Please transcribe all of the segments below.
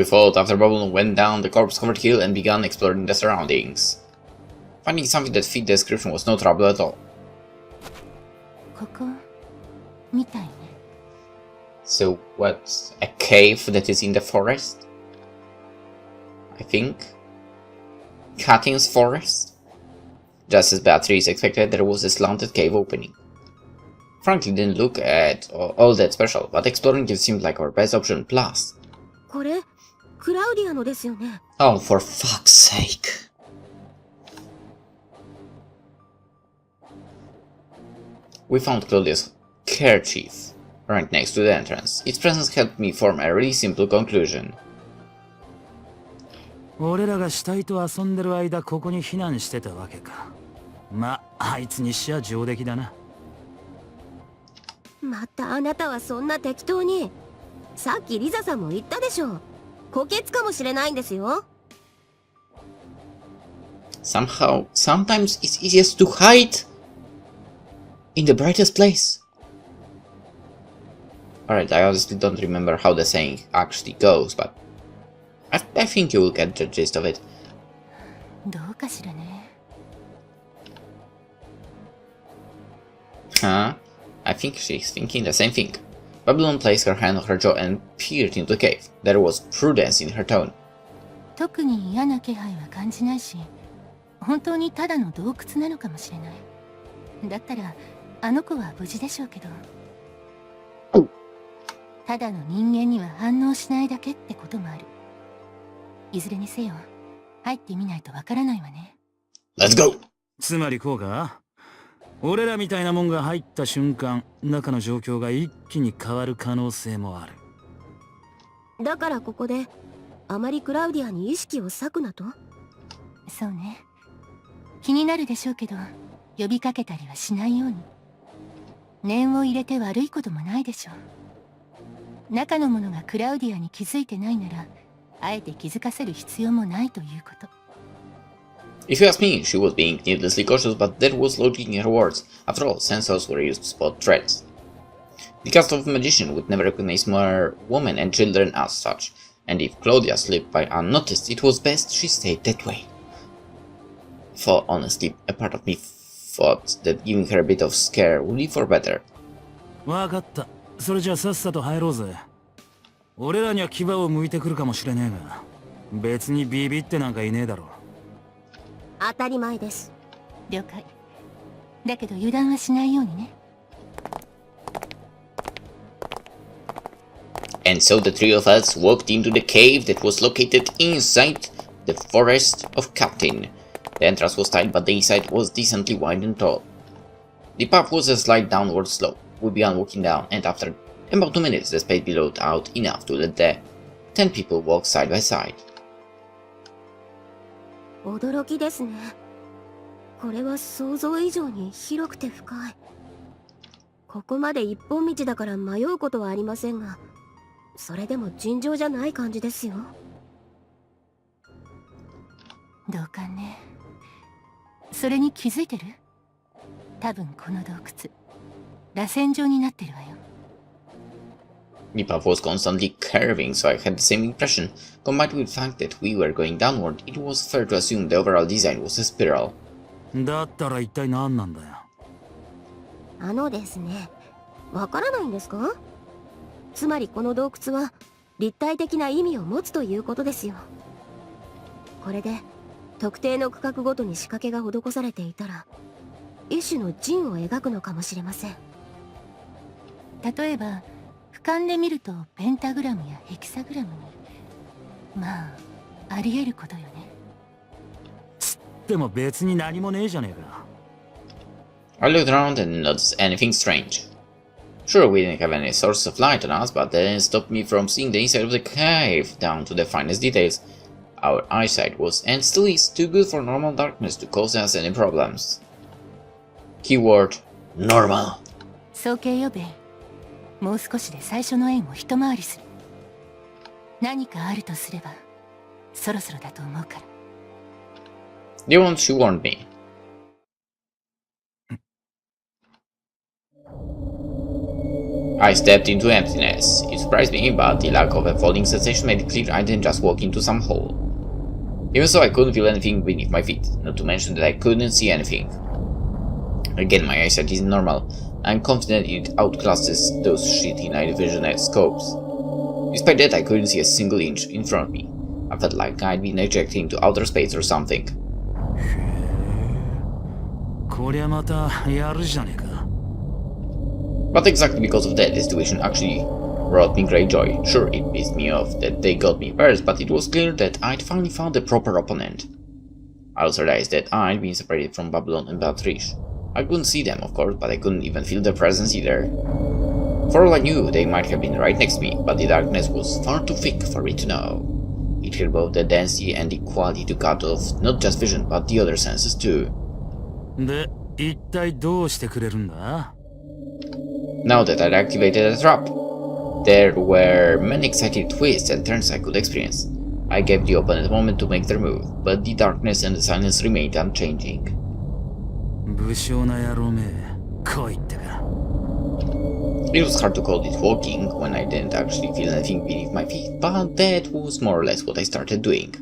We followed after Bubble went down the corpse-covered hill and began exploring the surroundings. Finding something that fit the description was no trouble at all. So what's a cave that is in the forest? I think. Katin's forest? Just as Beatrice expected, there was a slanted cave opening. Frankly, didn't look at all that special, but exploring it seemed like our best option. Plus, oh, for fuck's sake. We found Claudia's kerchief right next to the entrance. Its presence helped me form a really simple conclusion. 俺らが死体と遊んでる間ここに避難してたわけか。まあ、あいつにしちゃ上出来だな。またあなたはそんな適当に。さっきリザさんも言ったでしょ。虎穴かもしれないんですよ。Somehow, sometimes it's easiest to hide in the brightest place. Alright, I honestly don't remember how the saying actually goes, but I think you will get the gist of it. どうかしらね。Huh? I think she's thinking the same thing. Babylon placed her hand on her jaw and peered into the cave. There was prudence in her tone. 特に嫌な気配は感じないし、本当にただの洞窟なのかもしれない。だったら、あの子は無事でしょうけど。ただの人間には反応しないだけってこともある。いずれにせよ、入ってみないとわからないわね。Let's go! つまりこうか？俺らみたいなもんが入った瞬間、中の状況が一気に変わる可能性もある。だからここで、あまりクラウディアに意識を割くなと？そうね。気になるでしょうけど、呼びかけたりはしないように。念を入れて悪いこともないでしょう。中の者がクラウディアに気づいてないなら、あえて気づかせる必要もないということ。If you ask me, she was being needlessly cautious, but there was logic in her words. After all, sensors were used to spot threats. The cast of a magician would never recognize more women and children as such, and if Claudia slipped by unnoticed, it was best she stayed that way. For honestly, a part of me thought that giving her a bit of scare would be for better. わかった。それじゃあさっさと入ろうぜ。俺らには牙を向いてくるかもしれねえが、別にビビってなんかいねえだろ。当たり前です。了解。だけど油断はしないようにね。And so the three of us walked into the cave that was located inside the forest of Captain. The entrance was tight, but the inside was decently wide and tall. The path was a slight downward slope. We began walking down, and after about 2 minutes, the space billowed out enough to let the 10 people walk side by side. 驚きですね。これは想像以上に広くて深い。ここまで一本道だから迷うことはありませんが、それでも尋常じゃない感じですよ。どうかね。それに気づいてる？多分この洞窟、螺旋状になってるわよ。The path was constantly curving, so I had the same impression. Combined with the fact that we were going downward, it was fair to assume the overall design was a spiral. だったら一体何なんだよ。ですね、わからないんですか？つまりこの洞窟は立体的な意味を持つということですよ。これで特定の区画ごとに仕掛けが施されていたら、一種の陣を描くのかもしれません。例えば俯瞰で見るとペンタグラムやヘキサグラムに、まああり得ることよね。でも別に何もねえじゃねえか。I looked around and didn't notice anything strange. Sure, we didn't have any source of light on us, but that didn't stop me from seeing the inside of the cave down to the finest details. Our eyesight was, and still is, too good for normal darkness to cause us any problems. Keyword: normal. 早計よべ。もう少しで最初の円を一回りする。何かあるとすれば、そろそろだと思うから。The one who warned me. I stepped into emptiness. It surprised me, but the lack of a falling sensation made it clear I didn't just walk into some hole. Even so, I couldn't feel anything beneath my feet, not to mention that I couldn't see anything. Again, my eyesight isn't normal. I'm confident it outclasses those shitty night vision scopes. Despite that, I couldn't see a single inch in front of me. I felt like I'd been ejected into outer space or something. こりゃまたやるじゃねえか。 But exactly because of that, this situation actually brought me great joy. Sure, it pissed me off that they got me first, but it was clear that I'd finally found the proper opponent. I also realized that I'd been separated from Babylon and Beatrice. I couldn't see them, of course, but I couldn't even feel their presence either. For all I knew, they might have been right next to me, but the darkness was far too thick for me to know. It had both the density and the quality to cut off not just vision, but the other senses too. で、一体どうしてくれるんだ? Now that I'd activated the trap, there were many exciting twists and turns I could experience. I gave the opponent a moment to make their move, but the darkness and the silence remained unchanging. 武将な野郎め、来いってか。 It was hard to call it walking when I didn't actually feel anything beneath my feet, but that was more or less what I started doing.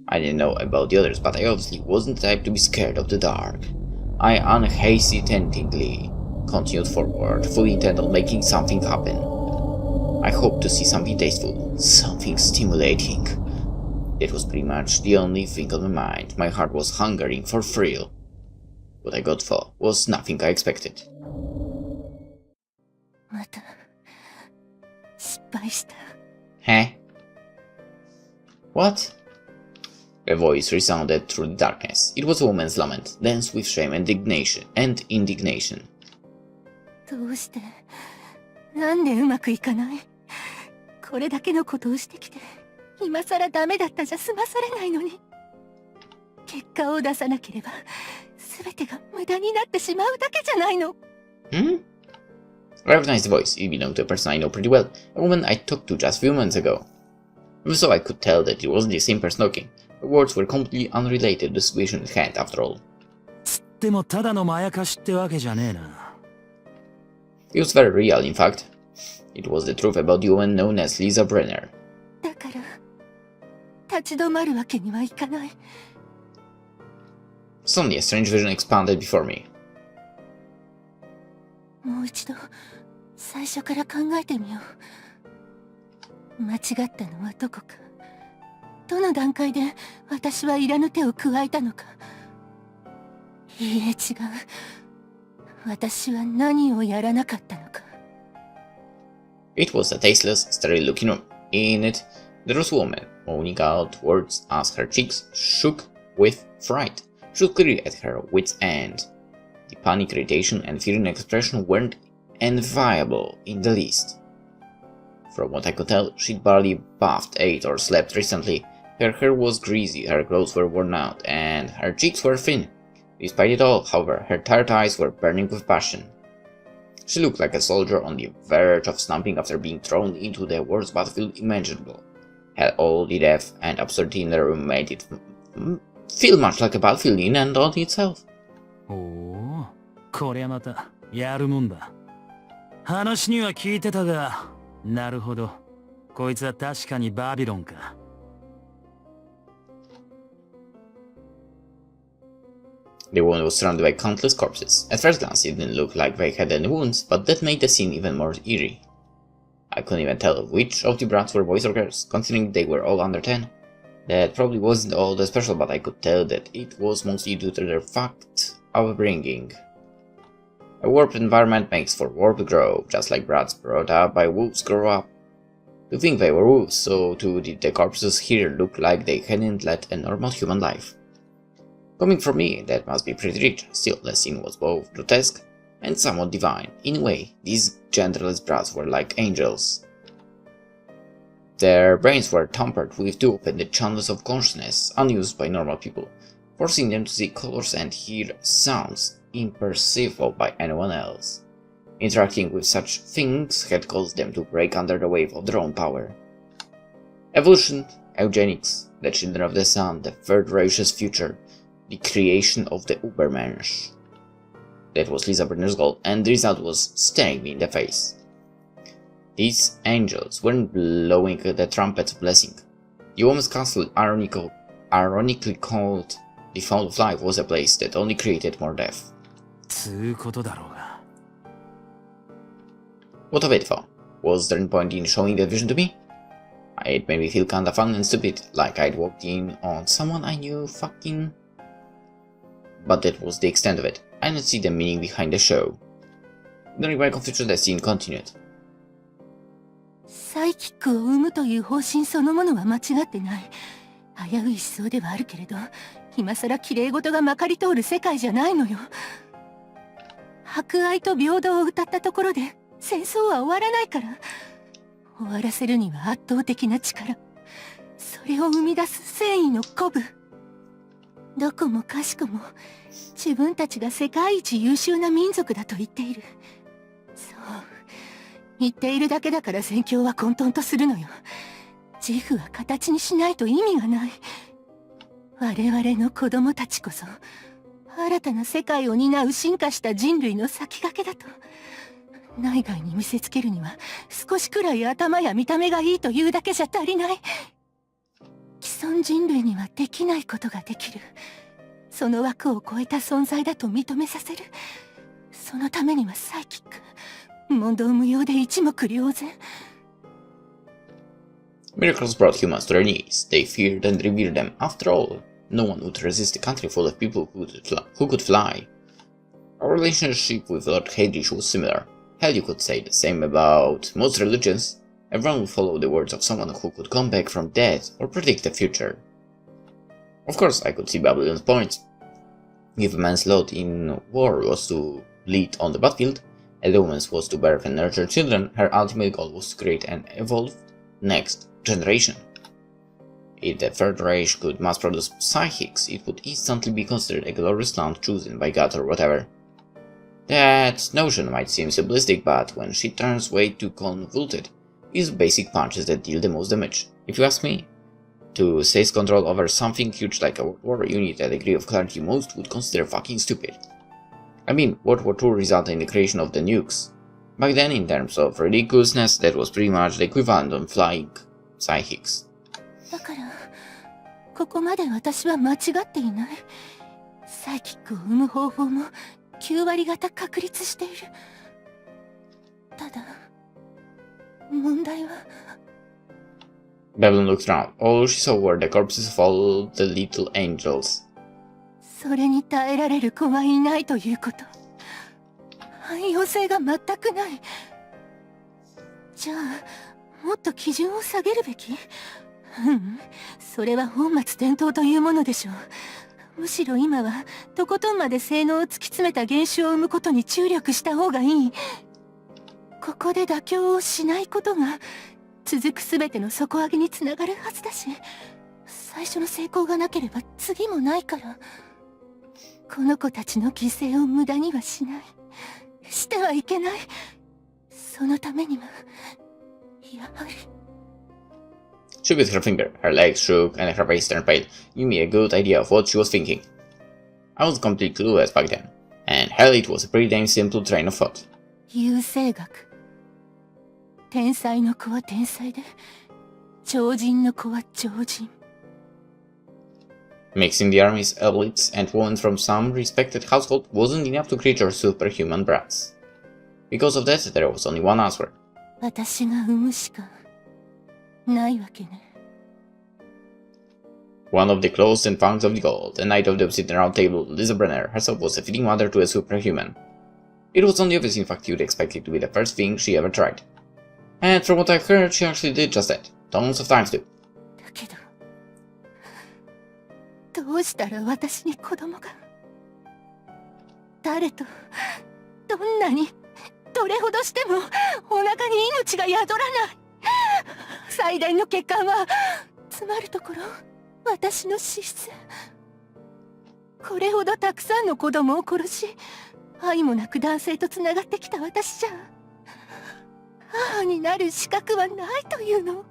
I didn't know about the others, but I obviously wasn't the type to be scared of the dark. I unhesitatingly continued forward, fully intent on making something happen. I hoped to see something tasteful, something stimulating. That was pretty much the only thing on my mind. My heart was hungering for thrill. What I got for was nothing I expected. また失敗した。 Huh? What? A voice resounded through the darkness. It was a woman's lament, dense with shame and indignation. どうしてなんでうまくいかない？これだけのことをしてきて今さらダメだったじゃ済まされないのに。結果を出さなければ全てが無駄になってしまうだけじゃないの。 Hmm? I recognized the voice. It belonged to a person I know pretty well, a woman I talked to just a few months ago. Even so, I could tell that it wasn't the same person talking. The words were completely unrelated to the situation at hand, after all. でもただのまやかしってわけじゃねえな。 It was very real, in fact. It was the truth about the woman known as Lisa Brenner. だから立ち止まるわけにはいかない。 Suddenly, a strange vision expanded before me. もう一度最初から考えてみよう。間違ったのはどこか。どの段階で私はいらぬ手を加えたのか。いいえ違う。私は何をやらなかったのか。 It was a tasteless, sterile-looking room. In it, there was a woman, moaning out words as her cheeks shook with fright. She was clearly at her wit's end. The panic, irritation, and fear in expression weren't enviable in the least. From what I could tell, she'd barely bathed, ate, or slept recently. Her hair was greasy, her clothes were worn out, and her cheeks were thin. Despite it all, however, her tired eyes were burning with passion. She looked like a soldier on the verge of snapping after being thrown into the worst battlefield imaginable. Had all the death and absurdity in the room made it feel much like a battlefield in and on itself. おお、こりゃまたやるもんだ。話には聞いてたが、なるほど。こいつは確かにバビロンか。 The woman was surrounded by countless corpses. At first glance, it didn't look like they had any wounds, but that made the scene even more eerie. I couldn't even tell which of the brats were boys or girls, considering they were all under 10. That probably wasn't all that special, but I could tell that it was mostly due to their fact of bringing. A warped environment makes for warped growth, just like brats brought up by wolves grow up. To think they were wolves, so too did the corpses here look like they hadn't led a normal human life. Coming from me, that must be pretty rich. Still, the scene was both grotesque and somewhat divine. In a way, these genderless brats were like angels. Their brains were tampered with to open the channels of consciousness unused by normal people, forcing them to see colors and hear sounds imperceptible by anyone else. Interacting with such things had caused them to break under the weight of their own power. Evolution, eugenics, the children of the sun, the third righteous future, the creation of the Ubermensch. That was Lisa Brenner's goal, and the result was staring me in the face. These angels weren't blowing the trumpets of blessing. The woman's castle, ironically called the Fountain of Life, was a place that only created more death. つうことだろうが。 What of it, though? Was there any point in showing that vision to me? It made me feel kinda fun and stupid, like I'd walked in on someone I knew fucking... But that was the extent of it. I didn't see the meaning behind the show. During my confusion, the scene continued. サイキックを生むという方針そのものは間違ってない。危うい思想ではあるけれど、今さら綺麗事がまかり通る世界じゃないのよ。博愛と平等を謳ったところで戦争は終わらないから。終わらせるには圧倒的な力。それを生み出す戦意の鼓舞。どこもかしこも自分たちが世界一優秀な民族だと言っている。そう。言っているだけだから戦況は混沌とするのよ。自負は形にしないと意味がない。我々の子供たちこそ新たな世界を担う進化した人類の先駆けだと。内外に見せつけるには少しくらい頭や見た目がいいというだけじゃ足りない。既存人類にはできないことができる。その枠を超えた存在だと認めさせる。そのためにはサイキック、問答無用で一目瞭然。Miracles brought humans to their knees. They feared and revered them. After all, no one would resist a country full of people who could fly. Our relationship with Lord Heydrich was similar. Hell, you could say the same about most religions. Everyone would follow the words of someone who could come back from death or predict the future. Of course, I could see Babylon's point. If a man's lot in war was to lead on the battlefield, and the woman's was to birth and nurture children, her ultimate goal was to create an evolved next generation. If the Third Reich could mass-produce psychics, it would instantly be considered a glorious land chosen by God or whatever. That notion might seem simplistic, but when she turns way too convoluted, it's basic punches that deal the most damage, if you ask me. To seize control over something huge like a World War, you need a degree of clarity most would consider fucking stupid. I mean, World War II resulted in the creation of the nukes. Back then, in terms of ridiculousness, that was pretty much the equivalent of flying psychics. だから、ここまで私は間違っていない。サイキックを生む方法も9割方確立している。ただ、問題は。Babylon looked around. All she saw were the corpses of all the little angels. それに耐えられる子はいないということ。汎用性が全くない。じゃあ、もっと基準を下げるべき？それは本末転倒というものでしょう。むしろ今はとことんまで性能を突き詰めた原種を生むことに注力した方がいい。ここで妥協をしないことが続くすべての底上げにつながるはずだし、最初の成功がなければ次もないから。この子たちの犠牲を無駄にはしない。してはいけない。そのためにはやはり。She bit her finger, her legs shook, and her face turned pale. Give me a good idea of what she was thinking. I was completely clueless back then, and hell, it was a pretty damn simple train of thought. 優生学。天才の子は天才で、超人の子は超人。Mixing the army's elites and women from some respected household wasn't enough to create her superhuman brats. Because of that, there was only one answer. 私が産むしかないわけね。One of the closed and punks of the gold, the knight of the obsidian round table, Lisa Brenner, herself was a fitting mother to a superhuman. It was only obvious, in fact, you'd expect it to be the first thing she ever tried. And from what I've heard, she actually did just that. Tons of times too. だけど、どうしたら私に子供が。誰と、どんなに、どれほどしてもお腹に命が宿らない。最大の欠陥は、つまるところ、私の資質。これほどたくさんの子供を殺し、愛もなく男性とつながってきた私じゃ、母になる資格はないというの。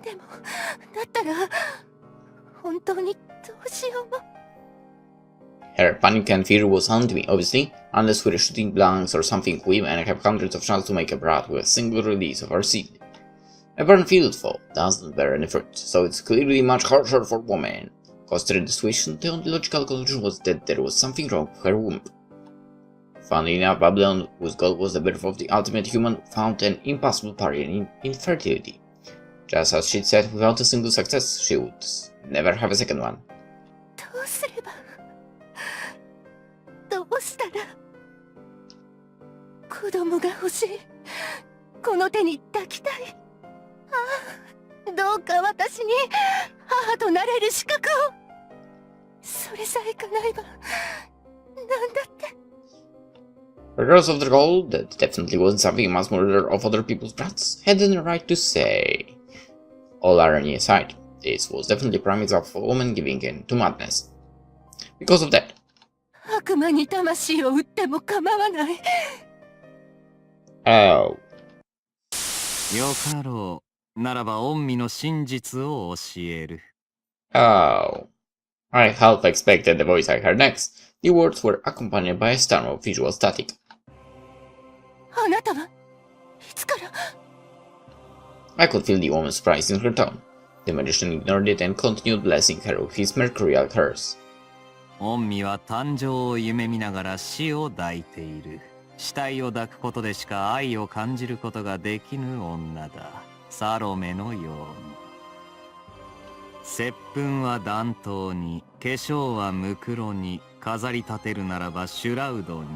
でも、だったら、本当にどうしようも。Her panic and fear was haunting me, obviously. Unless we're shooting blanks or something, we men have hundreds of chances to make a brat with a single release of our seed. A burn field fall doesn't bear any fruit, so it's clearly much harsher for women. Considering the situation, the only logical conclusion was that there was something wrong with her womb. Funnily enough, Babylon, whose goal was the birth of the ultimate human, found an impossible barrier in infertility. Just as she'd said, without a single success, she would never have a second one. どうすればどうしたら子供が欲しいこの手に抱きたいああどうか私に母となれる資格をそれさえ叶えばなんだって Regardless of their goal, that definitely wasn't something a mass murderer of other people's brats had the right to say. All irony aside, this was definitely a prime example of a woman giving in to madness. Because of that. 悪魔に魂を売っても構わない Oh. よかろう。ならば御身の真実を教える。Oh. I half expected the voice I heard next. The words were accompanied by a storm of visual static. あなたはいつから I could feel the woman's surprise in her tone. The magician ignored it and continued blessing her with his mercurial curse. 御身は誕生を夢見ながら死を抱いている。死体を抱くことでしか愛を感じることができぬ女だ。サロメのように。接吻は暖冬に、化粧はムクロに、飾り立てるならばシュラウドに。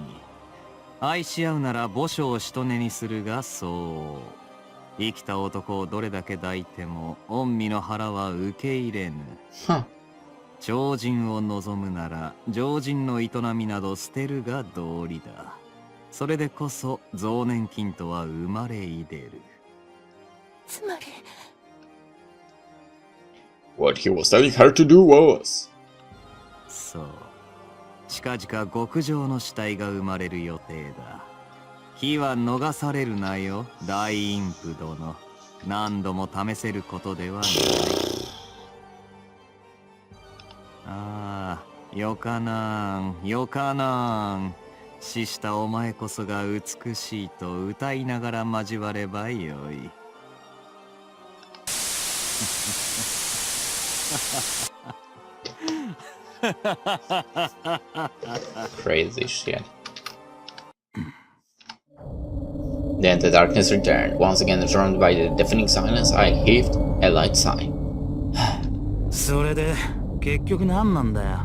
愛し合うなら墓所をしとねにするがそう。生きた男をどれだけ抱いても、御身の腹は受け入れぬ。Huh. 超人を望むなら常人の営みなど捨てるが道理だ。それでこそ増年金とは生まれいでる。つまり What he was telling her to do was... そう。近々極上の死体が生まれる予定だ。火は逃されるなよ、大インプ殿。何度も試せることではない。ああ、よかなん、よかなん。死したお前こそが美しいと歌いながら交わればよい。Crazy shit. Then the darkness returned. Once again surrounded by the deafening silence, I heaved a light sigh. それで結局何なんだよ。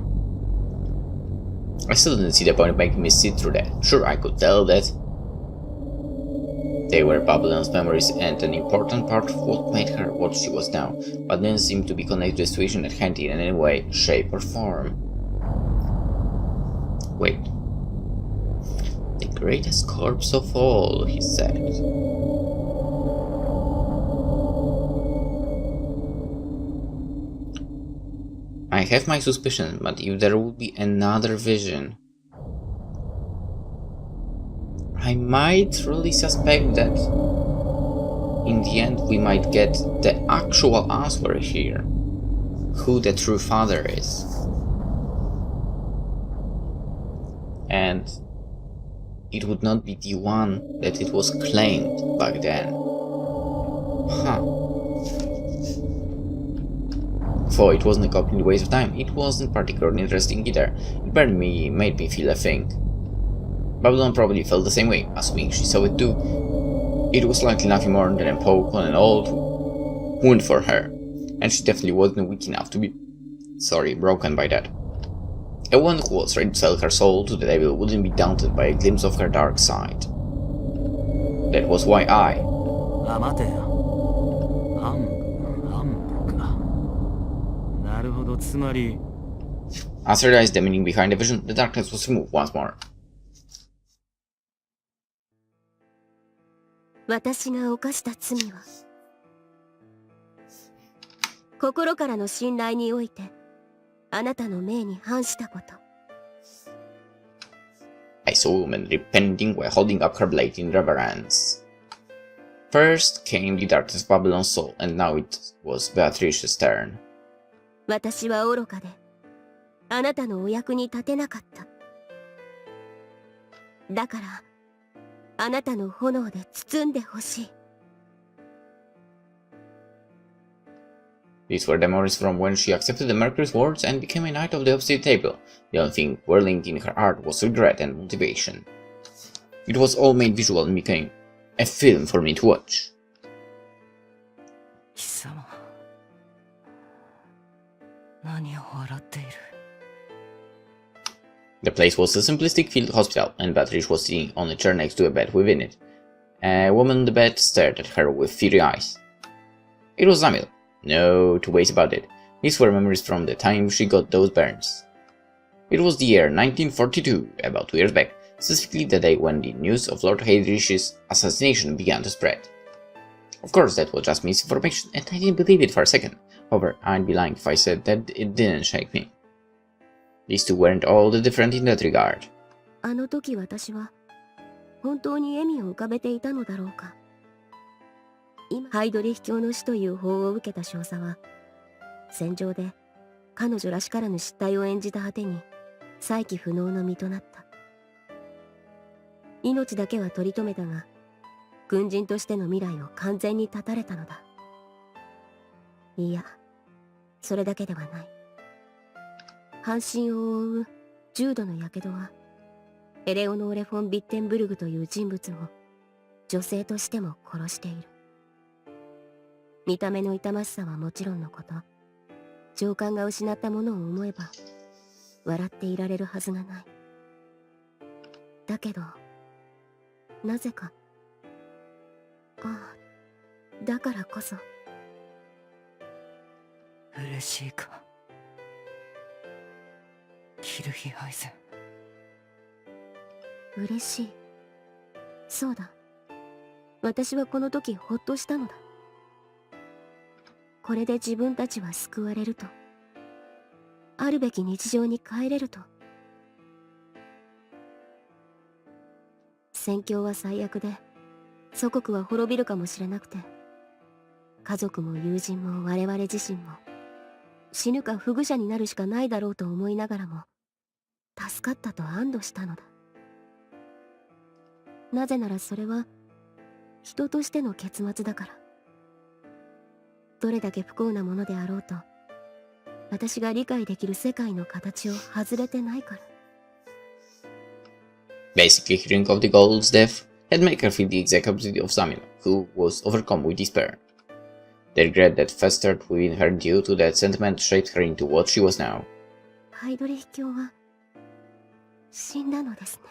I still didn't see the point of making me sit through that. Sure, I could tell that they were Babylon's memories and an important part of what made her what she was now, but didn't seem to be connected to the situation at hand in any way, shape, or form. Wait. The greatest corpse of all, he said. I have my suspicion, but if there would be another vision, I might really suspect that in the end we might get the actual answer here. Who the true father is. And it would not be the one that it was claimed back then. Huh. For it wasn't a complete waste of time, it wasn't particularly interesting either. It barely made me feel a thing. Babylon probably felt the same way, assuming she saw it too. It was likely nothing more than a poke on an old wound for her, and she definitely wasn't weak enough to be, broken by that. A woman who was ready to sell her soul to the devil wouldn't be daunted by a glimpse of her dark side. That was why I... あ、待てよ。暗部か。なるほど、つまり。 As I realized the meaning behind the vision, the darkness was removed once more. 私が犯した罪は心からの信頼においてあなたの命に反したこと。 I saw a woman repenting while holding up her blade in reverence. First came the darkness of Babylon's soul, and now it was Beatrice's turn. 私は愚かであなたのお役に立てなかった。だからあなたの炎で包んでほしい。 These were memories from when she accepted the Mercury's words and became a knight of the opposite table. The only thing whirling in her heart was regret and motivation. It was all made visual and became a film for me to watch. 貴様、何を笑っている。 The place was a simplistic field hospital, and Beatrice was sitting on a chair next to a bed within it. A woman on the bed stared at her with fiery eyes. It was Zamil. No two ways about it. These were memories from the time she got those burns. It was the year 1942, about 2 years back, specifically the day when the news of Lord Heydrich's assassination began to spread. Of course, that was just misinformation, and I didn't believe it for a second. However, I'd be lying if I said that it didn't shake me. These two weren't all that different in that regard. あの時私は本当に笑みを浮かべていたのだろうか。今ハイドリヒ教の死という報を受けた少佐は戦場で彼女らしからぬ失態を演じた果てに再起不能の身となった。命だけは取り留めたが軍人としての未来を完全に絶たれたのだ。いや、それだけではない。半身を覆う重度の火傷はエレオノーレ・フォン・ビッテンブルグという人物を女性としても殺している。見た目の痛ましさはもちろんのこと、情感が失ったものを思えば笑っていられるはずがない。だけどなぜか、だからこそ。嬉しいか、キルヒハイゼン。嬉しい。そうだ。私はこの時ほっとしたのだ。これで自分たちは救われると。あるべき日常に帰れると。戦況は最悪で、祖国は滅びるかもしれなくて、家族も友人も我々自身も、死ぬか不具者になるしかないだろうと思いながらも、助かったと安堵したのだ。なぜならそれは人としての結末だから。どれだけ不幸なものであろうと、私が理解できる世界の形を外れてないから。Basically, hearing of the Gold's death had made her feel the exact opposite of Samila, who was overcome with despair. The regret that festered within her due to that sentiment shaped her into what she was now. ハイドリヒ教は死んだのですね。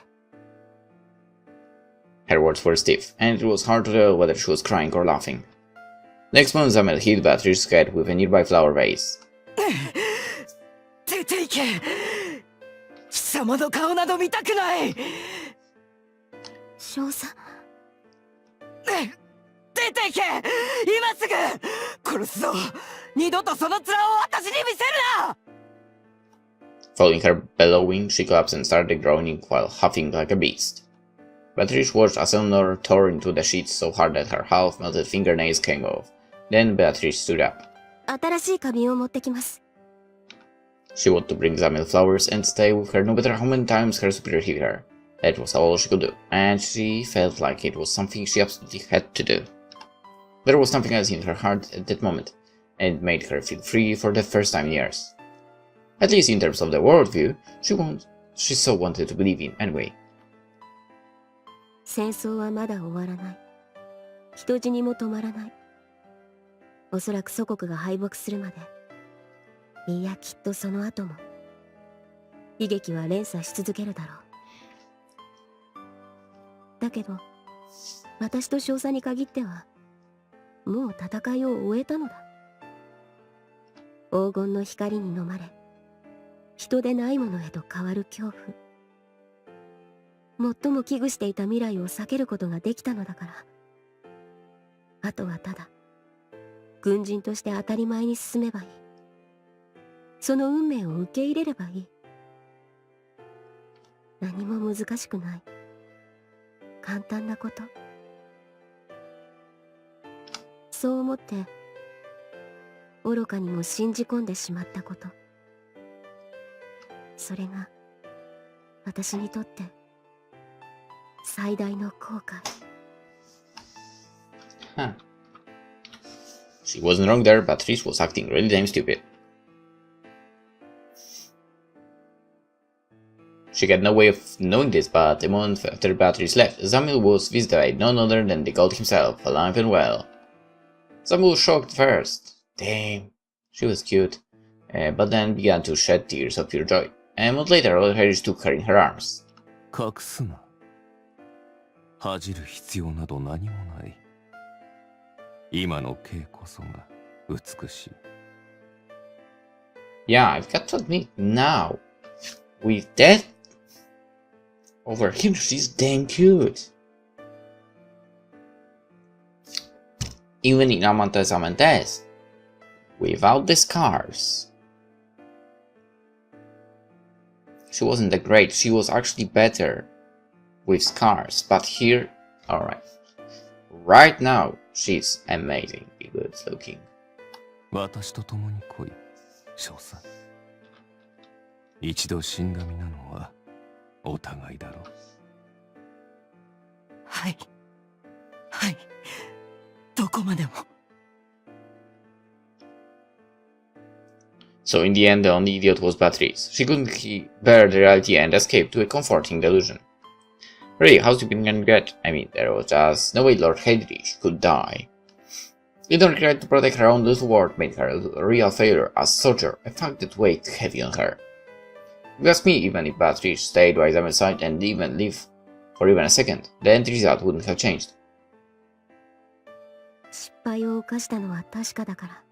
Her words were stiff, and it was hard to tell whether she was crying or laughing. Next month, Zamel hit Beatrice's head with a nearby flower vase. 出て行け。貴様の顔など見たくない。少佐。出て行け。今すぐ殺すぞ。二度とその面を私に見せるな。Following her bellowing, she collapsed and started groaning while huffing like a beast. Beatrice watched as Eleanor tore into the sheets so hard that her half-melted fingernails came off. Then Beatrice stood up. 新しい花瓶を持ってきます。She wanted to bring Zamil flowers and stay with her no matter how many times her superior hit her. That was all she could do, and she felt like it was something she absolutely had to do. There was something else in her heart at that moment, and it made her feel free for the first time in years. At least in terms of the worldview, she so wanted to believe in anyway. 戦争はまだ終わらない。人死にも止まらない。おそらく祖国が敗北するまで、いやきっとその後も悲劇は連鎖し続けるだろう。だけど私と少佐に限ってはもう戦いを終えたのだ。黄金の光に飲まれ人でないものへと変わる恐怖、最も危惧していた未来を避けることができたのだから、あとはただ軍人として当たり前に進めばいい。その運命を受け入れればいい。何も難しくない。簡単なこと。そう思って愚かにも信じ込んでしまったこと。それが私にとって最大の後悔。Huh. She wasn't wrong there, but Trish was acting really damn stupid. She had no way of knowing this, but a month after Beatrice left, Samuel was visited by none other than the god himself, alive and well. Samuel was shocked first. Damn, she was cute, but then began to shed tears of pure joy. A month later, Lord Harris took her in her arms. 隠すな。恥じる必要など何もない。今のKこそが美しい。Yeah, I've got to admit now, with that over here, she's damn cute. Even in Amantes Amantes, without the scars. She wasn't that great, she was actually better with scars, but here, alright. Right now, she's amazingly good looking. 私と共に来い、少佐。一度死んだ身なのはお互いだろう。はい。はい。どこまでも。So in the end, the only idiot was Beatrice. She couldn't bear the reality and escaped to a comforting delusion. Really, how stupid can you get? I mean, there was just no way Lord Heydrich could die. Little regret to protect her own little world made her a real failure as a soldier, a fact that weighed heavy on her. If you ask me, even if Beatrice stayed by Samuel's side and even lived for even a second, the end result wouldn't have changed. 失敗を犯したのは確かだから。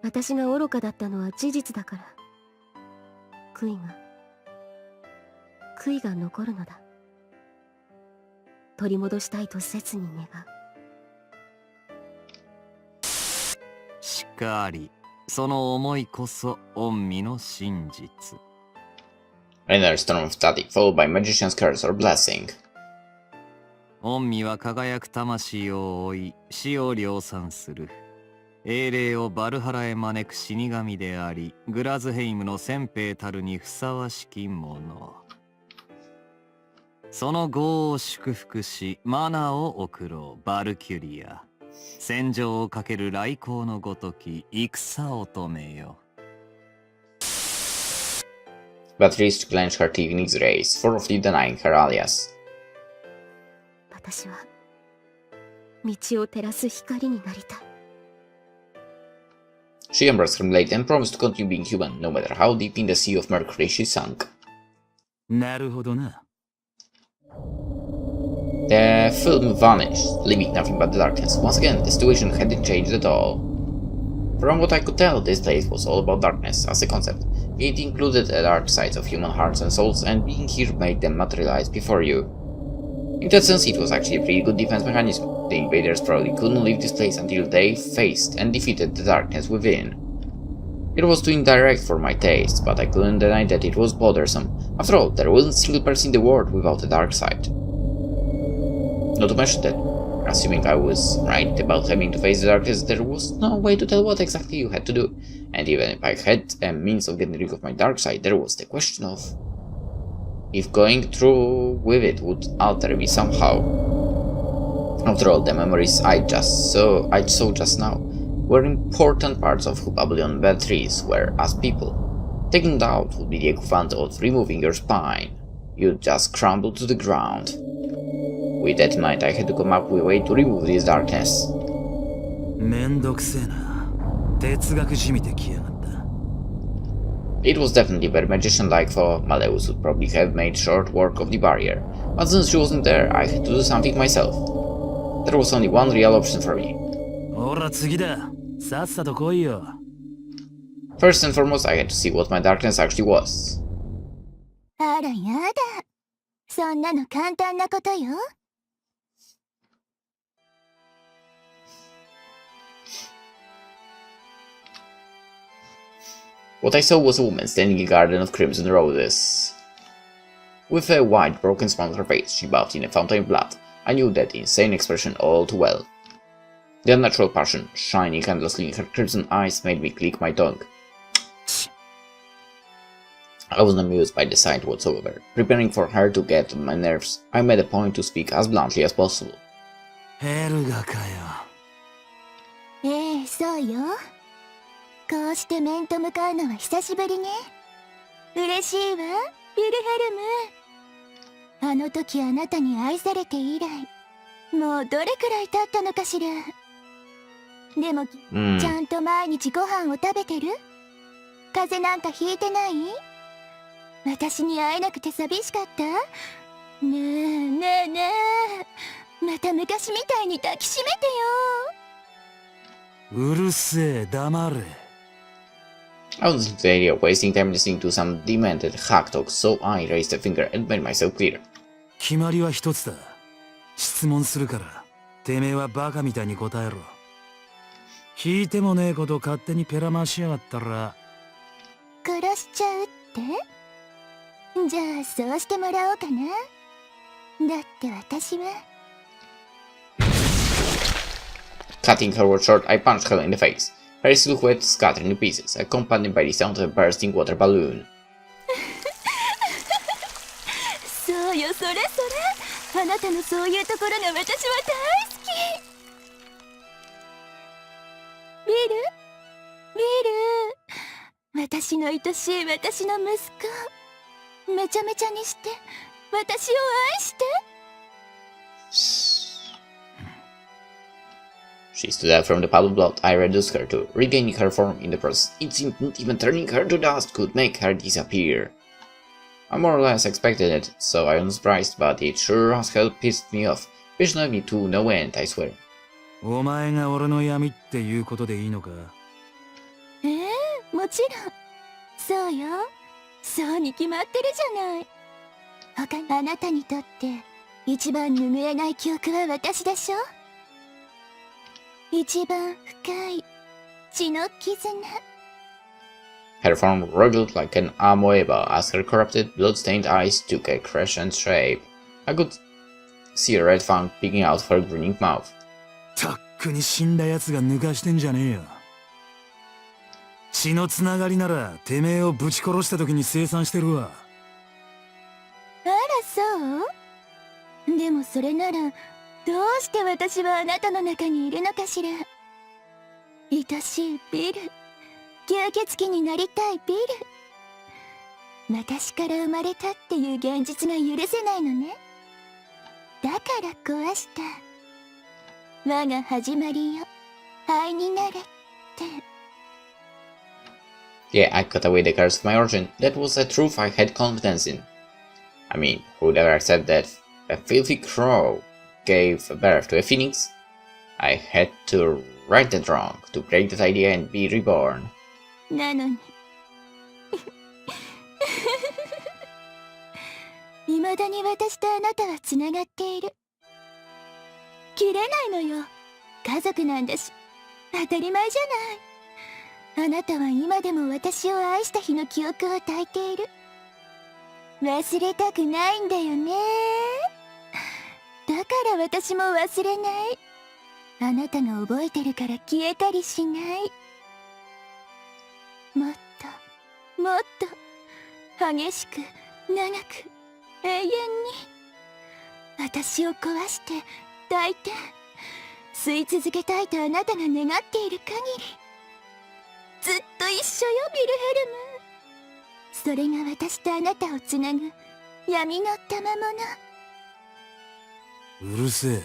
私が愚かだったのは事実だから。悔いが残るのだ。取り戻したいと切に願う。しかり、その思いこそ御身の真実。Another storm of static, followed by magician's curse or blessing. 御身は輝く魂を追い、死を量産する。英霊をバルハラへ招く死神であり、グラズヘイムの先兵たるにふさわしきもの。その業を祝福し、マナーを送ろう、バルキュリア。戦場をかける来光のごとき、戦乙女よ。Beatrice clenched her teeth in X-rays, thoroughly denying her alias. 私は道を照らす光になりたい。She embraced her blade and promised to continue being human, no matter how deep in the sea of mercury she sunk. なるほどな。The film vanished, leaving nothing but the darkness. Once again, the situation hadn't changed at all. From what I could tell, this place was all about darkness as a concept. It included the dark sides of human hearts and souls, and being here made them materialize before you. In that sense, it was actually a pretty good defense mechanism. The invaders probably couldn't leave this place until they faced and defeated the darkness within. It was too indirect for my taste, but I couldn't deny that it was bothersome. After all, there wasn't a single person in the world without a dark side. Not to mention that, assuming I was right about having to face the darkness, there was no way to tell what exactly you had to do. And even if I had a means of getting rid of my dark side, there was the question of if going through with it would alter me somehow. After all, the memories I saw just now were important parts of who Babylon Beatrice were as people. Taking them out would be the equivalent of removing your spine. You'd just crumble to the ground. With that in mind, I had to come up with a way to remove this darkness. めんどくせえな。哲学じみてきやがった。It was definitely very magician-like, for Maleus would probably have made short work of the barrier, but since she wasn't there, I had to do something myself. There was only one real option for me. ほら次だ。さっさと来いよ。First and foremost, I had to see what my darkness actually was. あらやだ。そんなの簡単なことよ。What I saw was a woman standing in a garden of crimson roses. With a wide, broken smile on her face, she bathed in a fountain of blood. I knew that insane expression all too well. The unnatural passion shining endlessly in her crimson eyes made me click my tongue. I wasn't amused by the sight whatsoever. Preparing for her to get on my nerves, I made a point to speak as bluntly as possible. ヘルガかよ。ええ、そうよ。こうして面と向かうのは久しぶりね。嬉しいわ、ヴィルヘルム。あの時あなたに愛されて以来、もうどれくらい経ったのかしら。でも、ちゃんと毎日ご飯を食べてる？風邪なんかひいてない？私に会えなくて寂しかった？ねえねえねえ、また昔みたいに抱きしめてよ。うるせえ、黙れ。I was into the idea of wasting time listening to some demented hack talk, so I raised a finger and made myself clear. 決まりは一つだ。質問するから、てめえはバカみたいに答えろ。聞いてもねえこと勝手にペラ回しやがったら。殺しちゃうって？じゃあそうしてもらおうかな。だって私は。Cutting her word short, I punched her in the face. Her silhouette scattered into pieces, accompanied by the sound of a bursting water balloon. そうよ、それそれ。あなたのそういうところが私は大好き。ビル？ビル。私の愛しい私の息子。めちゃめちゃにして、私を愛して。She stood up from the puddle of blood I reduced her to, regaining her form in the process. It seemed not even turning her to dust could make her disappear. I more or less expected it, so I was surprised, but it sure as hell pissed me off. Which annoyed me to no end, I swear. お前が俺の闇っていうことでいいのか？もちろん。そうよ。そうに決まってるじゃない。他にあなたにとって一番拭えない記憶は私でしょ？一番深い血の絆。Her form wriggled like an amoeba as her corrupted, blood-stained eyes took a crescent shape. I could see a red fang peeking out of her grinning mouth. たっくに死んだ奴が抜かしてんじゃねえよ。血のつながりならてめえをぶち殺した時に清算してるわ。あらそう？でもそれならどうして私はあなたの中にいるのかしら。愛しいビル、吸血鬼になりたいビル。私から生まれたっていう現実が許せないのね。だから壊した。我が始まりよ、愛になれって。Yeah, I cut away the curse of my origin. That was a truth I had confidence in. I mean, who would ever accept that a filthy crow gave birth to a phoenix? I had to right that wrong, to break that idea and be reborn. なのに未だに私とあなたはつながっている。切れないのよ。家族なんだし、当たり前じゃない。あなたは今でも私を愛した日の記憶を抱いている。忘れたくないんだよね。だから私も忘れない。あなたが覚えてるから消えたりしない。もっともっと激しく長く永遠に私を壊して抱いて吸い続けたいとあなたが願っている限りずっと一緒よ、ヴィルヘルム。それが私とあなたをつなぐ闇の賜物。うるせえ。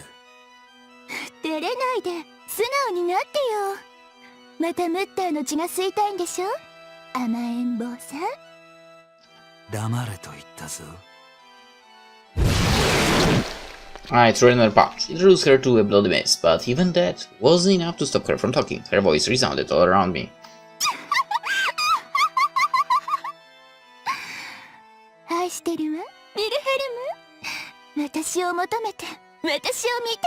照れないで素直になってよ。またムッターの血が吸いたいんでしょ、甘えん坊さん。黙れと言ったぞ。I threw another punch. It reduced her to a bloody mess, but even that wasn't enough to stop her from talking. Her voice resounded all around me. 愛してるわ、ヴィルヘルム。私を求めて、私を見て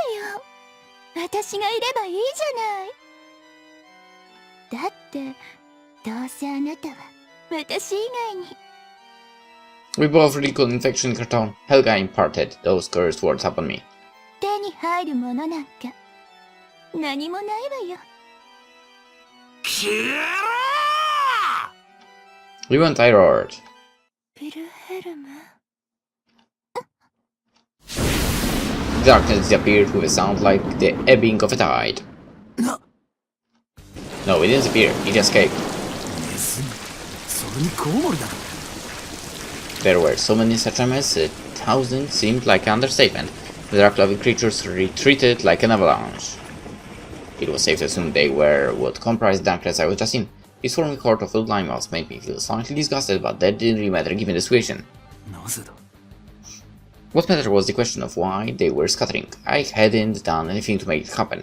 よ。私がいればいいじゃない。だって、どうせあなたは私以外に。We both recalled infection in her tone. Helga imparted those cursed words upon me. 手に入るものなんか何もないわよ。消えろ！ We went, I roared. Wilhelm. Darkness disappeared with a sound like the ebbing of a tide. No, it didn't disappear, it escaped. There were so many such elements, 1,000 seemed like an understatement. The dark-loving creatures retreated like an avalanche. It was safe to assume they were what comprised the darkness I was just in. This forming court of old animals made me feel slightly disgusted, but that didn't really matter given the situation. What mattered was the question of why they were scattering. I hadn't done anything to make it happen.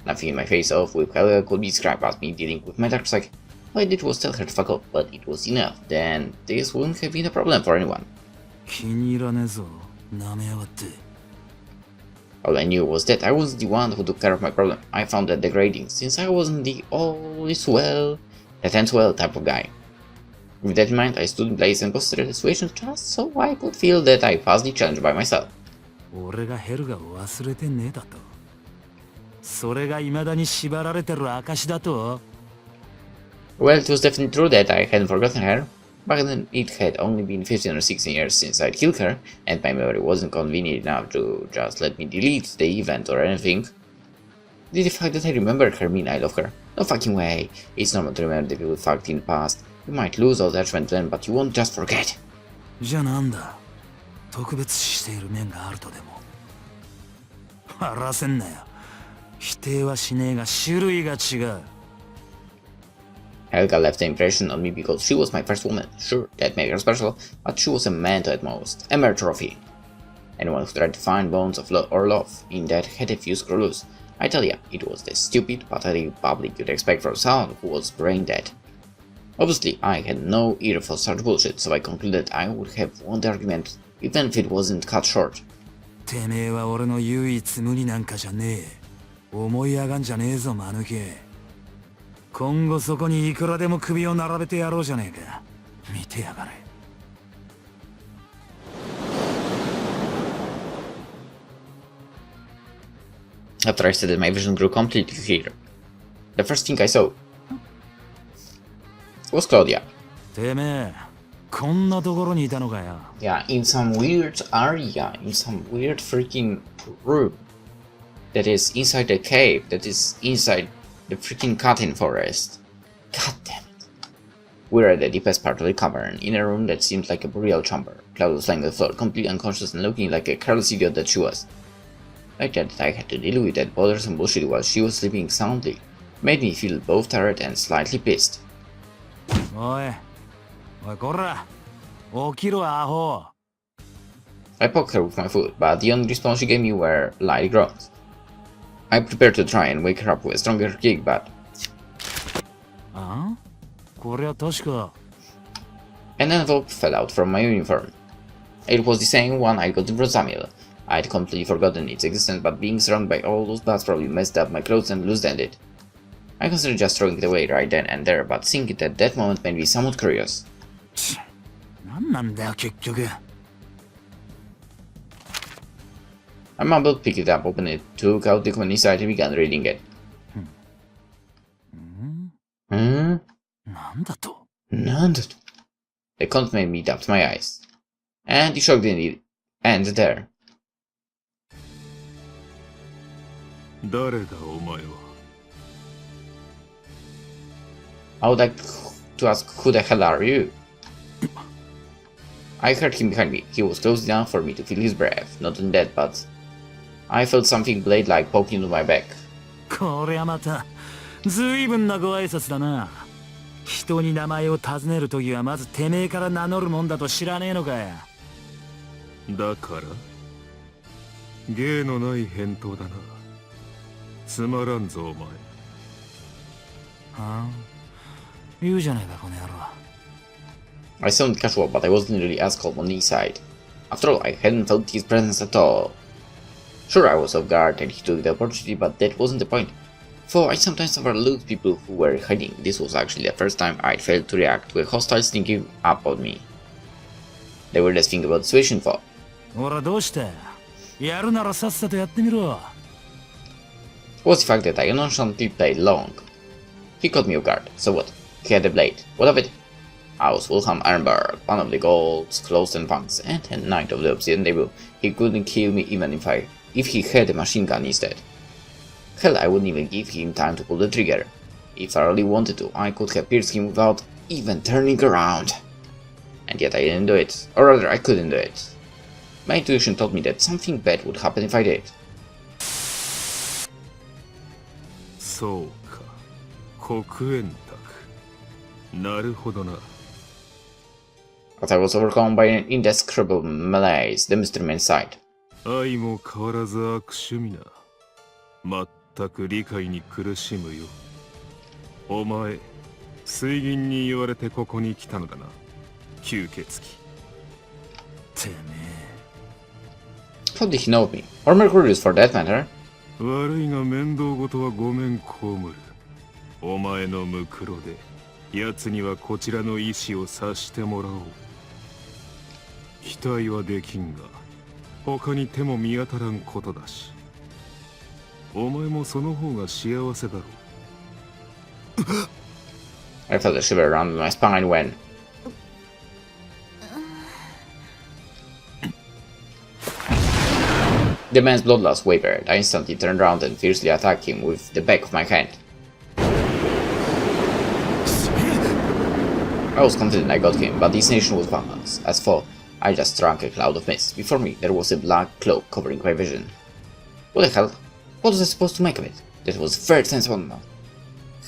Nothing in my face-off with Helga could be described as me dealing with my dark side. All I did was tell her to fuck off, but it was enough. Then this wouldn't have been a problem for anyone. All I knew was that I wasn't the one who took care of my problem. I found that degrading, since I wasn't the all is well, that ends well type of guy. With that in mind, I stood in place and posted the situation just so I could feel that I passed the challenge by myself. Well, it was definitely true that I hadn't forgotten her. Back then, it had only been 15 or 16 years since I'd killed her, and my memory wasn't convenient enough to just let me delete the event or anything. The fact that I remembered her mean I love her. No fucking way. It's normal to remember the people fucked in the past. You might lose all attachment then, but you won't just forget. Helga left the impression on me because she was my first woman. Sure, that made her special, but she was a manto at most, a mere trophy. Anyone who tried to find bones of love in that had a few screw loose. I tell ya, it was the stupid, pathetic public you'd expect from someone who was brain dead. Obviously, I had no ear for such bullshit, so I concluded I would have won the argument, even if it wasn't cut short. After I said that, my vision grew completely clear. The first thing I saw was Claudia. Yeah, in some weird area, in some weird freaking room that is inside the cave, that is inside the freaking cotton forest. God damn it. We're at the deepest part of the cavern, in a room that seemed like a burial chamber. Claudia was lying on the floor, completely unconscious and looking like a careless idiot that she was. The fact that I had to deal with that bothersome bullshit while she was sleeping soundly made me feel both tired and slightly pissed. I poked her with my foot, but the only response she gave me were light groans. I prepared to try and wake her up with a stronger kick, but an envelope fell out from my uniform. It was the same one I got from Samuel. I'd completely forgotten its existence, but being surrounded by all those bats probably messed up my clothes and loosened it. I considered just throwing it away right then and there, but seeing it at that moment made me somewhat curious. I mumbled, picked it up, opened it, took out the document inside and began reading it. Nandatu. The content made me doubt my eyes. And the shock didn't end there. I would like to ask, who the hell are you? I heard him behind me. He was close enough for me to feel his breath. Not only that, but I felt something blade-like poking into my back. I sounded casual, but I wasn't really as calm on the inside. After all, I hadn't felt his presence at all. Sure, I was off guard and he took the opportunity, but that wasn't the point. For I sometimes overlooked people who were hiding. This was actually the first time I'd failed to react to a hostile sneaking up on me. The weirdest thing about the situation was the fact that I nonchalantly played along. He caught me off guard, so what? He had a blade. What of it? I was Wilhelm Ehrenburg, one of the Gold's closest punks, and a knight of the Obsidian Table. He couldn't kill me even if he had a machine gun instead. Hell, I wouldn't even give him time to pull the trigger. If I really wanted to, I could have pierced him without even turning around. And yet I didn't do it. Or rather, I couldn't do it. My intuition told me that something bad would happen if I did. そうか、黒煙卓。なるほどな。But I was overcome by an indescribable malaise, the mystery man sighed. 愛も変わらず悪趣味な。全く理解に苦しむよ。お前、水銀に言われてここに来たのだな。吸血鬼。てめえ。How did he know of me? Or Mercurius for that matter? 悪いが面倒ごとはごめん被る。お前のムクロで、奴にはこちらの意志を察してもらおう。期待はできんが、他に手も見当たらんことだし。お前もその方が幸せだろう。I felt a shiver around my spine when... The man's bloodlust wavered. I instantly turned around and fiercely attacked him with the back of my hand. I was confident I got him, but the destination was boundless. As for, I just struck a cloud of mist. Before me, there was a black cloak covering my vision. What the hell? What was I supposed to make of it? That was very sensible.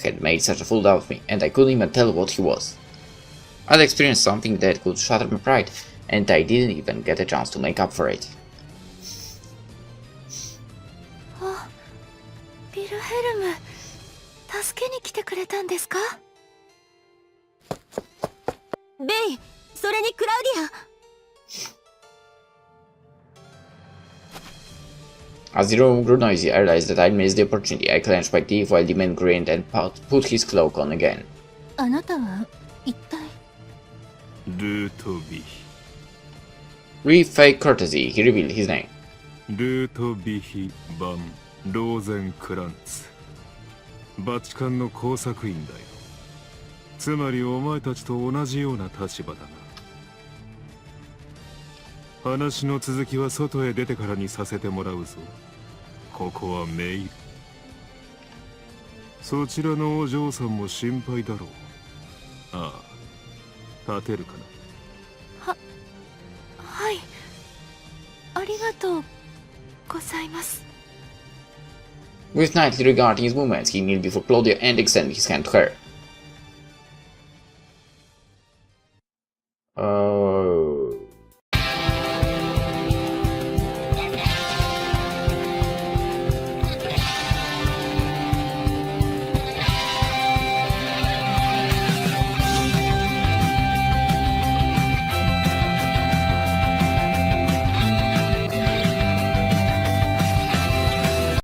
Had made such a fool out of me, and I couldn't even tell what he was. I'd experienced something that could shatter my pride, and I didn't even get a chance to make up for it. あ、ビルヘルム、助けに来てくれたんですか？ベイ、それにクラウディア。As the room grew noisy, I realized that I'd missed the opportunity. I clenched my teeth while the man grinned and put his cloak on again. あなたは一体？ルートビヒ。With fake courtesy, he revealed his name. ルートビヒ・バン・ローゼンクランツ。バチカンの工作員だよ。つまりお前たちと同じような立場だな。話の続きは外へ出てからにさせてもらうぞ。ここはメイル。そちらのお嬢さんも心配だろう。ああ、立てるかな。はい、ありがとうございます。With knightly regard in his movements, he kneeled before Claudia and extended his hand to her.